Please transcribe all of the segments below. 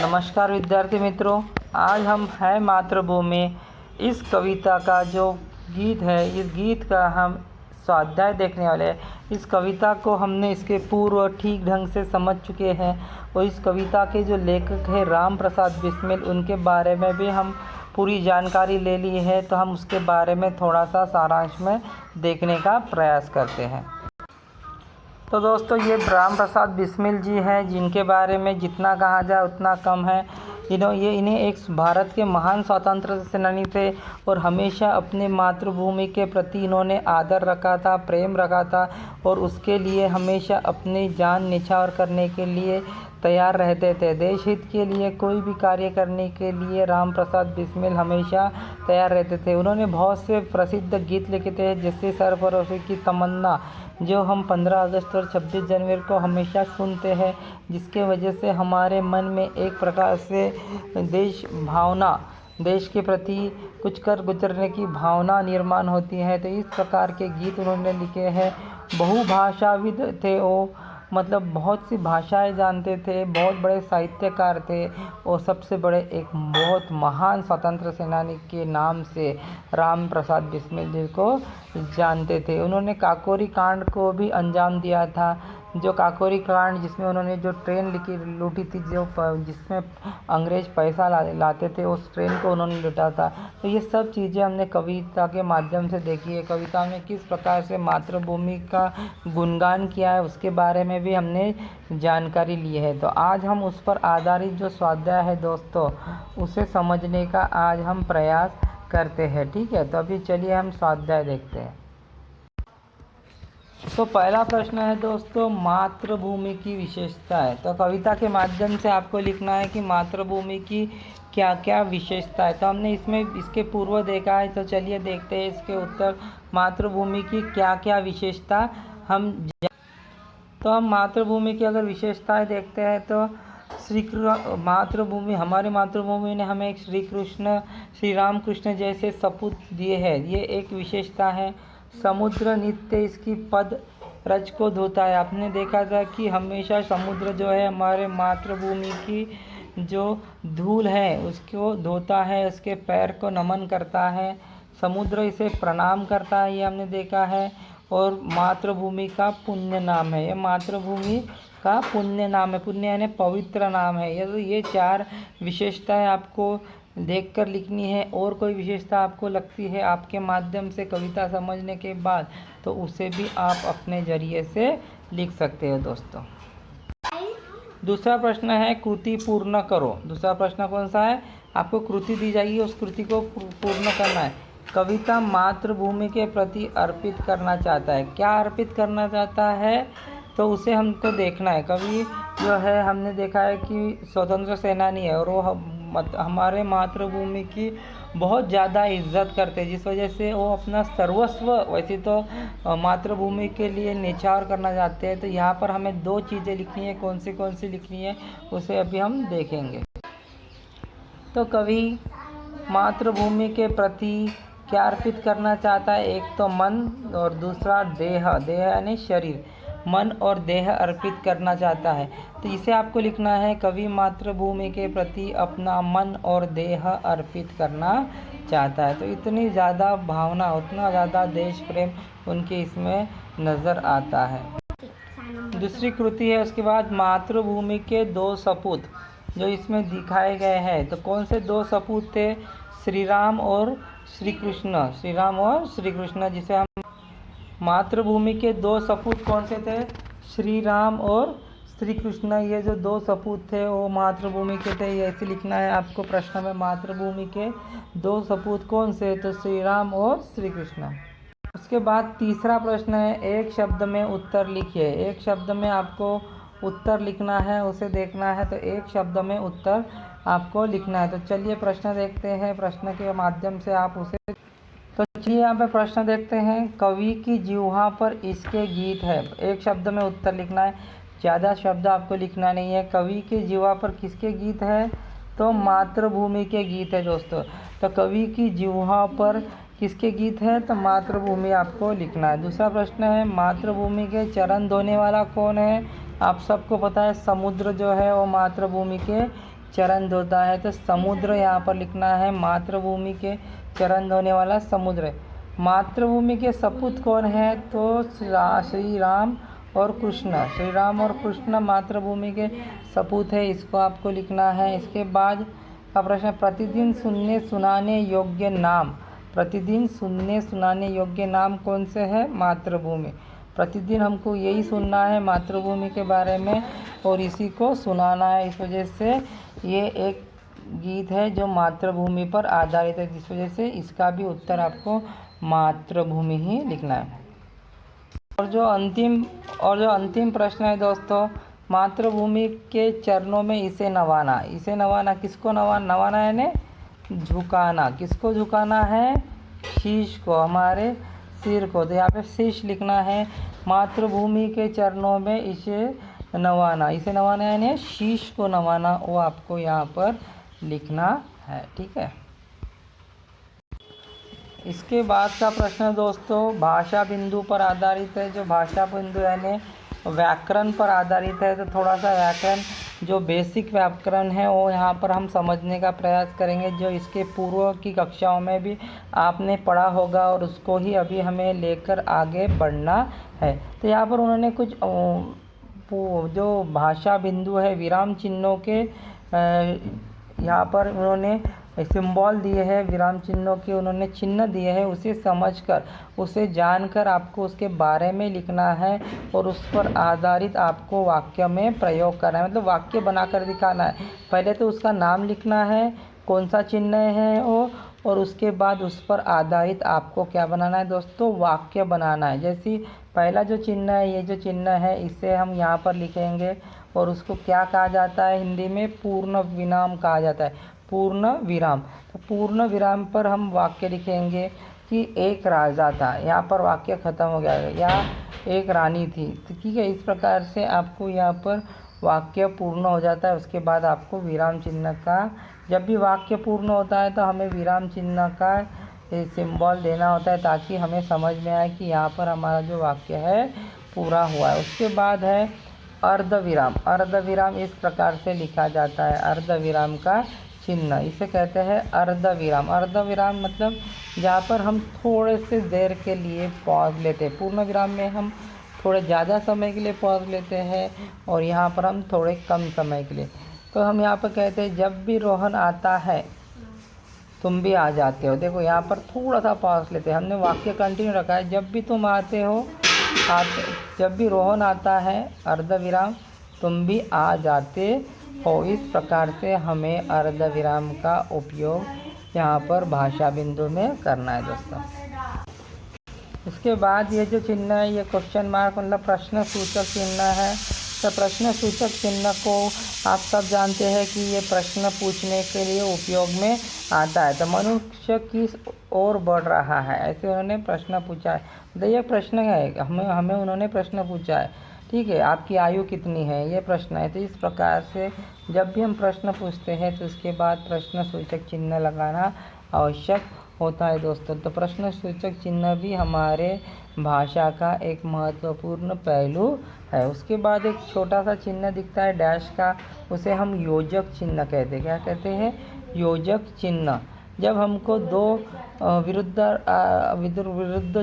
नमस्कार विद्यार्थी मित्रों, आज हम है मातृभूमि इस कविता का जो गीत है, इस गीत का हम स्वाध्याय देखने वाले हैं। इस कविता को हमने इसके पूर्व ठीक ढंग से समझ चुके हैं और इस कविता के जो लेखक हैं राम प्रसाद बिस्मिल, उनके बारे में भी हम पूरी जानकारी ले ली है। तो हम उसके बारे में थोड़ा सा सारांश में देखने का प्रयास करते हैं। तो दोस्तों, ये राम प्रसाद बिस्मिल जी हैं, जिनके बारे में जितना कहा जाए उतना कम है। इन्हें एक भारत के महान स्वतंत्रता सेनानी थे और हमेशा अपने मातृभूमि के प्रति इन्होंने आदर रखा था, प्रेम रखा था और उसके लिए हमेशा अपनी जान न्यौछावर करने के लिए तैयार रहते थे। देश हित के लिए कोई भी कार्य करने के लिए राम प्रसाद बिस्मिल हमेशा तैयार रहते थे। उन्होंने बहुत से प्रसिद्ध गीत लिखे थे, जैसे सरफरोशी की तमन्ना, जो हम 15 अगस्त और 26 जनवरी को हमेशा सुनते हैं, जिसके वजह से हमारे मन में एक प्रकार से देश भावना, देश के प्रति कुछ कर गुजरने की भावना निर्माण होती है। तो इस प्रकार के गीत उन्होंने लिखे हैं। बहुभाषाविद थे वो, मतलब बहुत सी भाषाएं जानते थे, बहुत बड़े साहित्यकार थे और सबसे बड़े एक बहुत महान स्वतंत्र सेनानी के नाम से राम प्रसाद बिस्मिल जी को जानते थे। उन्होंने काकोरी कांड को भी अंजाम दिया था। जो काकोरी कांड, जिसमें उन्होंने जो ट्रेन लूटी थी, जिसमें अंग्रेज पैसा लाते थे, उस ट्रेन को उन्होंने लूटा था। तो ये सब चीज़ें हमने कविता के माध्यम से देखी है। कविता में किस प्रकार से मातृभूमि का गुणगान किया है, उसके बारे में भी हमने जानकारी ली है। तो आज हम उस पर आधारित जो स्वाध्याय है दोस्तों, उसे समझने का आज हम प्रयास करते हैं। ठीक है, तो अभी चलिए हम स्वाध्याय देखते हैं। तो पहला प्रश्न है दोस्तों, मातृभूमि की विशेषता है। तो कविता के माध्यम से आपको लिखना है कि मातृभूमि की क्या क्या विशेषता है। तो हमने इसमें इसके पूर्व देखा है, तो चलिए देखते हैं इसके उत्तर। मातृभूमि की क्या क्या विशेषता तो हम मातृभूमि की अगर विशेषताएं देखते हैं तो हमारी मातृभूमि ने हमें श्री राम कृष्ण जैसे सपूत दिए हैं, ये एक विशेषता है। समुद्र नित्य इसकी पद रज को धोता है। आपने देखा था कि हमेशा समुद्र जो है हमारे मातृभूमि की जो धूल है उसको धोता है, उसके पैर को नमन करता है, समुद्र इसे प्रणाम करता है, ये हमने देखा है। और मातृभूमि का पुण्य नाम है, ये मातृभूमि का पुण्य नाम है। पुण्य यानी पवित्र नाम है। ये चार विशेषताएं आपको देखकर लिखनी है। और कोई विशेषता आपको लगती है आपके माध्यम से कविता समझने के बाद, तो उसे भी आप अपने जरिए से लिख सकते हो दोस्तों। दूसरा प्रश्न है, कृति पूर्ण करो। दूसरा प्रश्न कौन सा है? आपको कृति दी जाएगी, उस कृति को पूर्ण करना है। कविता मातृभूमि के प्रति अर्पित करना चाहता है। क्या अर्पित करना चाहता है, तो उसे हमको देखना है। कवि जो है, हमने देखा है कि स्वतंत्र सेनानी है और वो हमारे मातृभूमि की बहुत ज़्यादा इज्जत करते हैं, जिस वजह से वो अपना सर्वस्व वैसे तो मातृभूमि के लिए न्यौछावर करना चाहते हैं। तो यहाँ पर हमें दो चीज़ें लिखनी है। कौन सी लिखनी है उसे अभी हम देखेंगे। तो कवि मातृभूमि के प्रति क्या अर्पित करना चाहता है? एक तो मन और दूसरा देह यानी शरीर, मन और देह अर्पित करना चाहता है। तो इसे आपको लिखना है, कवि मातृभूमि के प्रति अपना मन और देह अर्पित करना चाहता है। तो इतनी ज़्यादा भावना, उतना ज़्यादा देश प्रेम उनके इसमें नज़र आता है। दूसरी कृति है उसके बाद, मातृभूमि के दो सपूत जो इसमें दिखाए गए हैं। तो कौन से दो सपूत थे? श्री राम और श्री कृष्ण। जिसे हम मातृभूमि के दो सपूत कौन से थे? श्री राम और श्री कृष्ण। ये जो दो सपूत थे वो मातृभूमि के थे। ये ऐसे लिखना है आपको प्रश्न में, मातृभूमि के दो सपूत कौन से? तो श्री राम और श्री कृष्ण। उसके बाद तीसरा प्रश्न है, एक शब्द में उत्तर लिखिए। एक शब्द में आपको उत्तर लिखना है, उसे देखना है। तो एक शब्द में उत्तर आपको लिखना है। तो चलिए प्रश्न देखते हैं, प्रश्न के माध्यम से आप उसे। तो चलिए यहाँ पे प्रश्न देखते हैं। कवि की जिह्वा पर इसके गीत है। एक शब्द में उत्तर लिखना है, ज़्यादा शब्द आपको लिखना नहीं है। कवि की जिह्वा पर किसके गीत है? तो मातृभूमि के गीत है दोस्तों। तो कवि की जिह्वा पर किसके गीत है? तो मातृभूमि आपको लिखना है। दूसरा प्रश्न है, मातृभूमि के चरण धोने वाला कौन है? आप सबको पता है, समुद्र जो है वो मातृभूमि के चरण धोता है, तो समुद्र यहाँ पर लिखना है, मातृभूमि के चरण धोने वाला समुद्र है। मातृभूमि के सपूत कौन है? तो श्री राम और कृष्ण, श्री राम और कृष्ण मातृभूमि के सपूत है, इसको आपको लिखना है। इसके बाद का प्रश्न, प्रतिदिन सुनने सुनाने योग्य नाम, प्रतिदिन सुनने सुनाने योग्य नाम कौन से है? मातृभूमि। प्रतिदिन हमको यही सुनना है मातृभूमि के बारे में और इसी को सुनाना है, इस वजह से ये एक गीत है जो मातृभूमि पर आधारित है, जिस वजह से इसका भी उत्तर आपको मातृभूमि ही लिखना है। और जो अंतिम प्रश्न है दोस्तों, मातृभूमि के चरणों में इसे नवाना, इसे नवाना किसको नवाना है ने? झुकाना। किसको झुकाना है? शीश को, हमारे सिर को। तो यहाँ पे शीश लिखना है। मातृभूमि के चरणों में इसे नवाना, इसे नवाना है ने शीश को नवाना, वो आपको यहाँ पर लिखना है, ठीक है। इसके बाद का प्रश्न दोस्तों भाषा बिंदु पर आधारित है। जो भाषा बिंदु यानी व्याकरण पर आधारित है, तो थोड़ा सा व्याकरण जो बेसिक व्याकरण है वो यहाँ पर हम समझने का प्रयास करेंगे, जो इसके पूर्व की कक्षाओं में भी आपने पढ़ा होगा और उसको ही अभी हमें लेकर आगे बढ़ना है। तो यहाँ पर उन्होंने कुछ जो भाषा बिंदु है, विराम चिन्हों के यहाँ पर उन्होंने सिंबल दिए हैं, विराम चिन्हों के उन्होंने चिन्ह दिए हैं, उसे समझकर, उसे जानकर आपको उसके बारे में लिखना है और उस पर आधारित आपको वाक्य में प्रयोग करना है, मतलब वाक्य बनाकर दिखाना है। पहले तो उसका नाम लिखना है, कौन सा चिन्ह है वो, और उसके बाद उस पर आधारित आपको क्या बनाना है दोस्तों? वाक्य बनाना है। जैसे पहला जो चिन्ह है, ये जो चिन्ह है, इसे हम यहाँ पर लिखेंगे और उसको क्या कहा जाता है हिंदी में? पूर्ण विराम कहा जाता है, पूर्ण विराम। तो पूर्ण विराम पर हम वाक्य लिखेंगे कि एक राजा था, यहाँ पर वाक्य ख़त्म हो गया, या एक रानी थी, तो ठीक है। इस प्रकार से आपको यहाँ पर वाक्य पूर्ण हो जाता है। उसके बाद आपको विराम चिन्ह का, जब भी वाक्य पूर्ण होता है तो हमें विराम चिन्ह का सिंबल देना होता है, ताकि हमें समझ में आए कि यहाँ पर हमारा जो वाक्य है पूरा हुआ है। उसके बाद है अर्धविराम। अर्धविराम इस प्रकार से लिखा जाता है, अर्धविराम का चिन्ह, इसे कहते हैं अर्धविराम। अर्धविराम मतलब जहाँ पर हम थोड़े से देर के लिए पॉज लेते हैं। पूर्ण विराम में हम थोड़े ज़्यादा समय के लिए पॉज लेते हैं और यहाँ पर हम थोड़े कम समय के लिए। तो हम यहाँ पर कहते हैं जब भी रोहन आता है तुम भी आ जाते हो। देखो यहाँ पर थोड़ा सा पॉज लेते हैं, हमने वाक्य कंटिन्यू रखा है, जब भी तुम आते हो, जब भी रोहन आता है, अर्धविराम, तुम भी आ जाते हो। इस प्रकार से हमें अर्धविराम का उपयोग यहाँ पर भाषा बिंदु में करना है दोस्तों। इसके बाद ये जो चिन्ह है, ये क्वेश्चन मार्क मतलब प्रश्न सूचक चिन्ह है। तो प्रश्न सूचक चिन्ह को आप सब जानते हैं कि ये प्रश्न पूछने के लिए उपयोग में आता है। तो मनुष्य किस ओर बढ़ रहा है, ऐसे उन्होंने प्रश्न पूछा है। तो ये प्रश्न है, हमें उन्होंने प्रश्न पूछा है, ठीक है। आपकी आयु कितनी है, ये प्रश्न है। तो इस प्रकार से जब भी हम प्रश्न पूछते हैं तो उसके बाद प्रश्न सूचक चिन्ह लगाना आवश्यक होता है दोस्तों। तो प्रश्न सूचक चिन्ह भी हमारे भाषा का एक महत्वपूर्ण पहलू है। उसके बाद एक छोटा सा चिन्ह दिखता है डैश का, उसे हम योजक चिन्ह कहते हैं। क्या कहते हैं? योजक चिन्ह। जब हमको दो विरुद्ध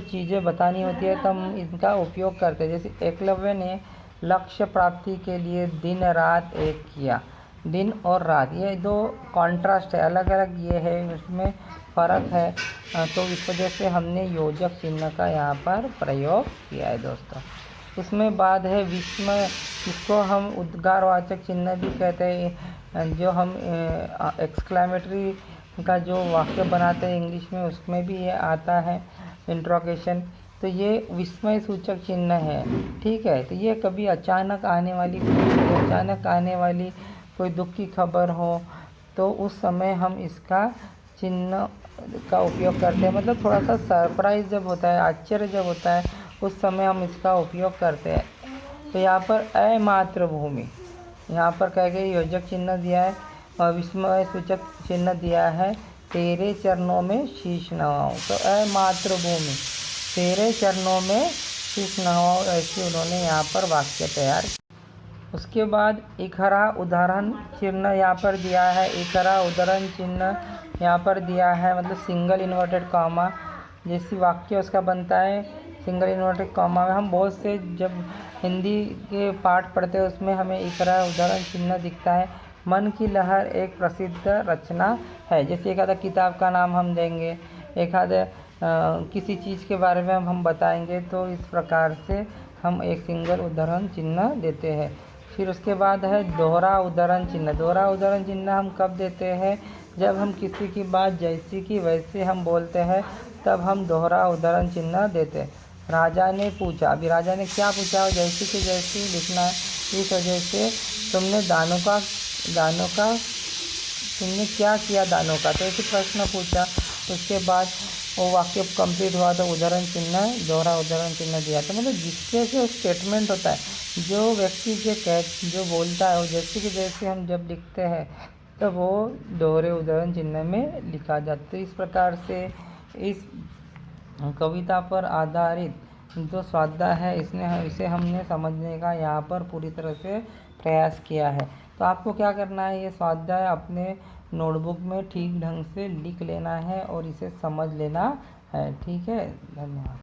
चीज़ें बतानी होती है तो हम इनका उपयोग करते हैं। जैसे एकलव्य ने लक्ष्य प्राप्ति के लिए दिन रात एक किया, दिन और रात, ये दो कॉन्ट्रास्ट है, अलग अलग ये है, उसमें फ़र्क है। तो इस वजह से हमने योजक चिन्ह का यहाँ पर प्रयोग किया है दोस्तों। इसमें बाद है विस्मय, इसको हम उद्गारवाचक चिन्ह भी कहते हैं। जो हम एक्सक्लेमेटरी का जो वाक्य बनाते हैं इंग्लिश में, उसमें भी ये आता है, इंट्रोगेशन। तो ये विस्मय सूचक चिन्ह है, ठीक है। तो ये कभी अचानक आने वाली कोई दुख की खबर हो तो उस समय हम इसका चिन्ह का उपयोग करते हैं। मतलब थोड़ा सा सरप्राइज जब होता है, आश्चर्य जब होता है, उस समय हम इसका उपयोग करते हैं। तो यहाँ पर अमातृभूमि, यहाँ पर कह के योजक चिन्ह दिया है और विस्मय सूचक चिन्ह दिया है, तेरे चरणों में शीश नवाऊं। तो अमातृभूमि, तेरे चरणों में शीश नवाऊं, ऐसी उन्होंने यहाँ पर वाक्य तैयार। उसके बाद इकरा उदाहरण चिन्ह यहाँ पर दिया है। इकरा उदाहरण चिन्ह यहाँ पर दिया है, मतलब सिंगल इन्वर्टेड कॉमा जैसी वाक्य उसका बनता है। सिंगल इन्वर्टेड कॉमा में हम बहुत से जब हिंदी के पाठ पढ़ते हैं उसमें हमें इकरा उदाहरण चिन्ह दिखता है। मन की लहर एक प्रसिद्ध रचना है। जैसे एक आधा किताब का नाम हम देंगे, एक आधे किसी चीज़ के बारे में हम बताएंगे, तो इस प्रकार से हम एक सिंगल उदाहरण चिन्ह देते हैं। फिर उसके बाद है दोहरा उदाहरण चिन्ह। दोहरा उदाहरण चिन्ह हम कब देते हैं? जब हम किसी की बात जैसी की वैसे हम बोलते हैं, तब हम दोहरा उदाहरण चिन्ह देते हैं। राजा ने पूछा, अभी राजा ने क्या पूछा? जैसी की जैसी लिखना है। इस वजह से तुमने तुमने क्या किया दानों का, तो ऐसे प्रश्न पूछा। उसके बाद वो वाक्य कंप्लीट हुआ तो उदाहरण चिन्ह, दोहरा उदाहरण चिन्ह दिया। तो मतलब जिससे जो स्टेटमेंट होता है, जो व्यक्ति जो बोलता है वो जैसे कि जैसे हम जब लिखते हैं तो वो दोहरे उदाहरण चिन्ह में लिखा जाता है। इस प्रकार से इस कविता पर आधारित जो स्वाध्याय है इसे हमने समझने का यहाँ पर पूरी तरह से प्रयास किया है। तो आपको क्या करना है, ये स्वाध्याय अपने नोटबुक में ठीक ढंग से लिख लेना है और इसे समझ लेना है। ठीक है, धन्यवाद।